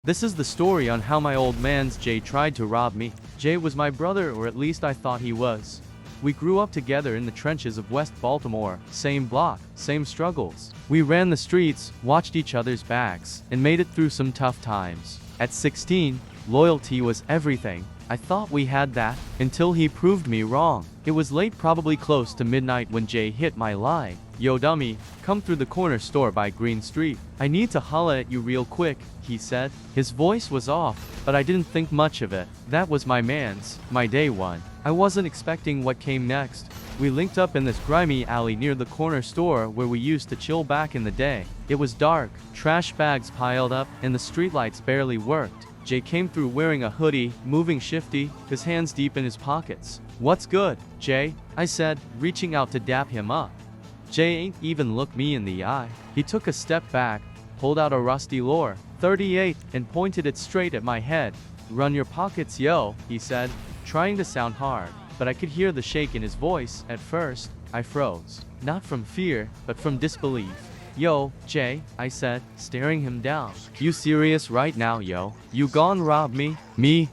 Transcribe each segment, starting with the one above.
This is the story on how my old man's Jay tried to rob me. Jay was my brother, or at least I thought he was. We grew up together in the trenches of West Baltimore, same block, same struggles. We ran the streets, watched each other's backs, and made it through some tough times. At 16, loyalty was everything. I thought we had that, until he proved me wrong. It was late, probably close to midnight, when Jay hit my line. "Yo dummy, come through the corner store by Green Street. I need to holla at you real quick," he said. His voice was off, but I didn't think much of it. That was my man's, my day one. I wasn't expecting what came next. We linked up in this grimy alley near the corner store where we used to chill back in the day. It was dark, trash bags piled up, and the streetlights barely worked. Jay came through wearing a hoodie, moving shifty, his hands deep in his pockets. "What's good, Jay?" I said, reaching out to dap him up. Jay ain't even looked me in the eye. He took a step back, pulled out a rusty lore, 38, and pointed it straight at my head. "Run your pockets, yo," he said, trying to sound hard, but I could hear the shake in his voice. At first, I froze. Not from fear, but from disbelief. "Yo, Jay," I said, staring him down. "You serious right now, yo? You gon' rob me?" "Me?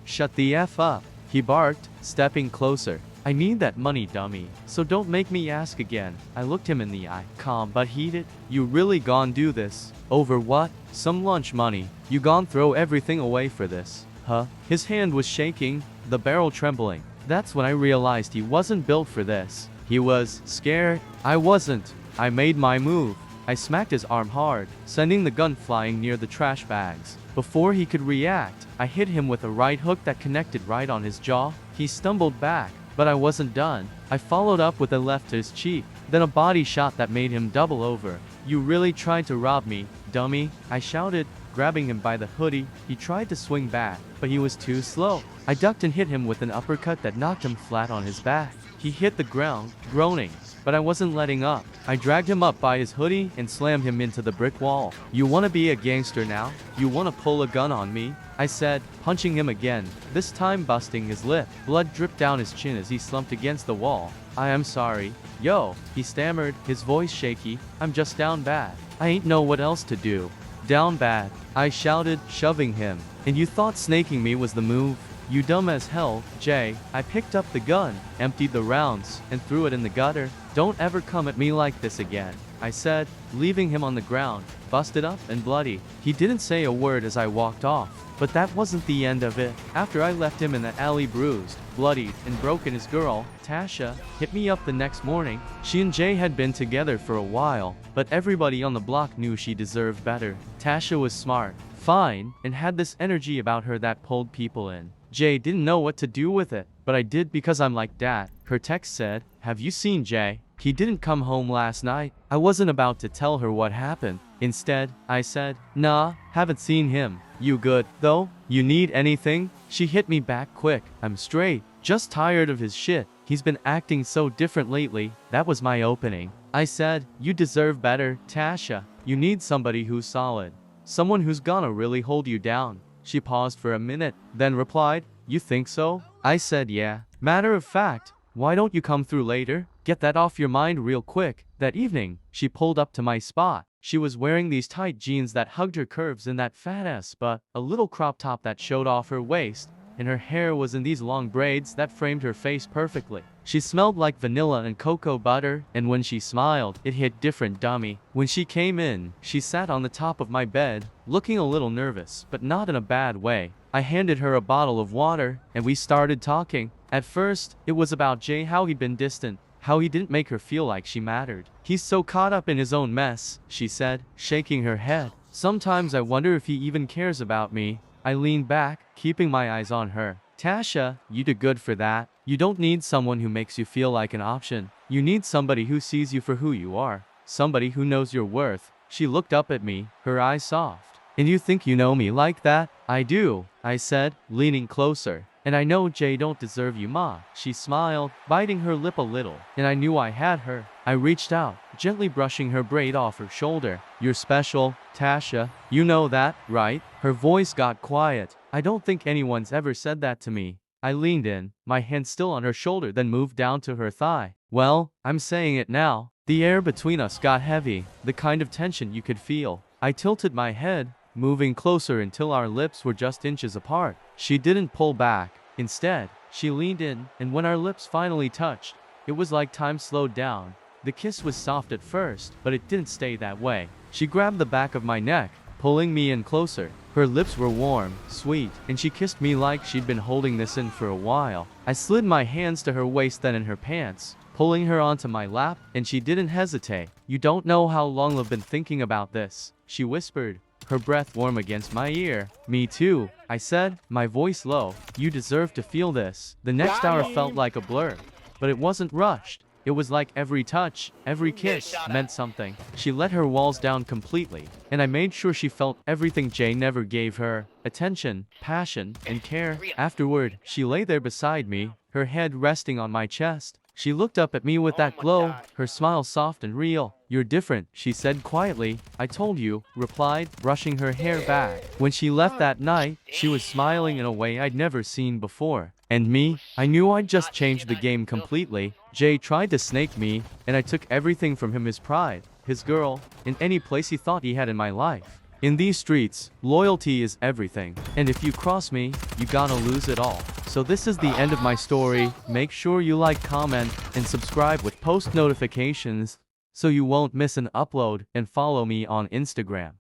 Shut the F up," he barked, stepping closer. "I need that money, dummy, so don't make me ask again." I looked him in the eye, calm but heated. "You really gon' do this? Over what? Some lunch money? You gon' throw everything away for this, huh?" His hand was shaking, the barrel trembling. That's when I realized he wasn't built for this. He was scared. I wasn't. I made my move. I smacked his arm hard, sending the gun flying near the trash bags. Before he could react, I hit him with a right hook that connected right on his jaw. He stumbled back, but I wasn't done. I followed up with a left to his cheek, then a body shot that made him double over. "You really tried to rob me, dummy," I shouted, grabbing him by the hoodie. He tried to swing back, but he was too slow. I ducked and hit him with an uppercut that knocked him flat on his back. He hit the ground, groaning, but I wasn't letting up. I dragged him up by his hoodie and slammed him into the brick wall. "You wanna be a gangster now? You wanna pull a gun on me?" I said, punching him again, this time busting his lip. Blood dripped down his chin as he slumped against the wall. "I am sorry, yo," he stammered, his voice shaky. "I'm just down bad. I ain't know what else to do." "Down bad," I shouted, shoving him. "And you thought snaking me was the move? You dumb as hell, Jay." I picked up the gun, emptied the rounds, and threw it in the gutter. "Don't ever come at me like this again," I said, leaving him on the ground, busted up and bloody. He didn't say a word as I walked off, but that wasn't the end of it. After I left him in the alley bruised, bloodied, and broken, his girl, Tasha, hit me up the next morning. She and Jay had been together for a while, but everybody on the block knew she deserved better. Tasha was smart, fine, and had this energy about her that pulled people in. Jay didn't know what to do with it, but I did because I'm like that. Her text said, "Have you seen Jay? He didn't come home last night." I wasn't about to tell her what happened. Instead, I said, "Nah, haven't seen him. You good, though? You need anything?" She hit me back quick. "I'm straight, just tired of his shit. He's been acting so different lately." That was my opening. I said, "You deserve better, Tasha. You need somebody who's solid. Someone who's gonna really hold you down." She paused for a minute, then replied, "You think so?" I said, "Yeah. Matter of fact, why don't you come through later? Get that off your mind real quick." That evening, she pulled up to my spot. She was wearing these tight jeans that hugged her curves and that fat ass butt, a little crop top that showed off her waist, and her hair was in these long braids that framed her face perfectly. She smelled like vanilla and cocoa butter, and when she smiled, it hit different, dummy. When she came in, she sat on the top of my bed, looking a little nervous, but not in a bad way. I handed her a bottle of water, and we started talking. At first, it was about Jay, how he'd been distant, how he didn't make her feel like she mattered. "He's so caught up in his own mess," she said, shaking her head. "Sometimes I wonder if he even cares about me." I leaned back, keeping my eyes on her. "Tasha, you do good for that. You don't need someone who makes you feel like an option. You need somebody who sees you for who you are. Somebody who knows your worth." She looked up at me, her eyes soft. "And you think you know me like that?" "I do," I said, leaning closer. "And I know Jay don't deserve you, ma." She smiled, biting her lip a little, and I knew I had her. I reached out, gently brushing her braid off her shoulder. "You're special, Tasha. You know that, right?" Her voice got quiet. "I don't think anyone's ever said that to me." I leaned in, my hand still on her shoulder, then moved down to her thigh. "Well, I'm saying it now." The air between us got heavy, the kind of tension you could feel. I tilted my head, moving closer until our lips were just inches apart. She didn't pull back. Instead, she leaned in, and when our lips finally touched, it was like time slowed down. The kiss was soft at first, but it didn't stay that way. She grabbed the back of my neck, pulling me in closer. Her lips were warm, sweet, and she kissed me like she'd been holding this in for a while. I slid my hands to her waist, then in her pants, pulling her onto my lap, and she didn't hesitate. "You don't know how long I've been thinking about this," she whispered, her breath warm against my ear. "Me too," I said, my voice low. "You deserve to feel this." The next hour felt like a blur, but it wasn't rushed. It was like every touch, every kiss meant something. She let her walls down completely, and I made sure she felt everything Jay never gave her: attention, passion, and care. Afterward, she lay there beside me, her head resting on my chest. She looked up at me with that glow, her smile soft and real. "You're different," she said quietly. "I told you," replied, brushing her hair back. When she left that night, she was smiling in a way I'd never seen before. And me, I knew I'd just changed the game completely. Jay tried to snake me, and I took everything from him: his pride, his girl, and any place he thought he had in my life. In these streets, loyalty is everything, and if you cross me, you gonna lose it all. So this is the end of my story. Make sure you like, comment, and subscribe with post notifications so you won't miss an upload, and follow me on Instagram.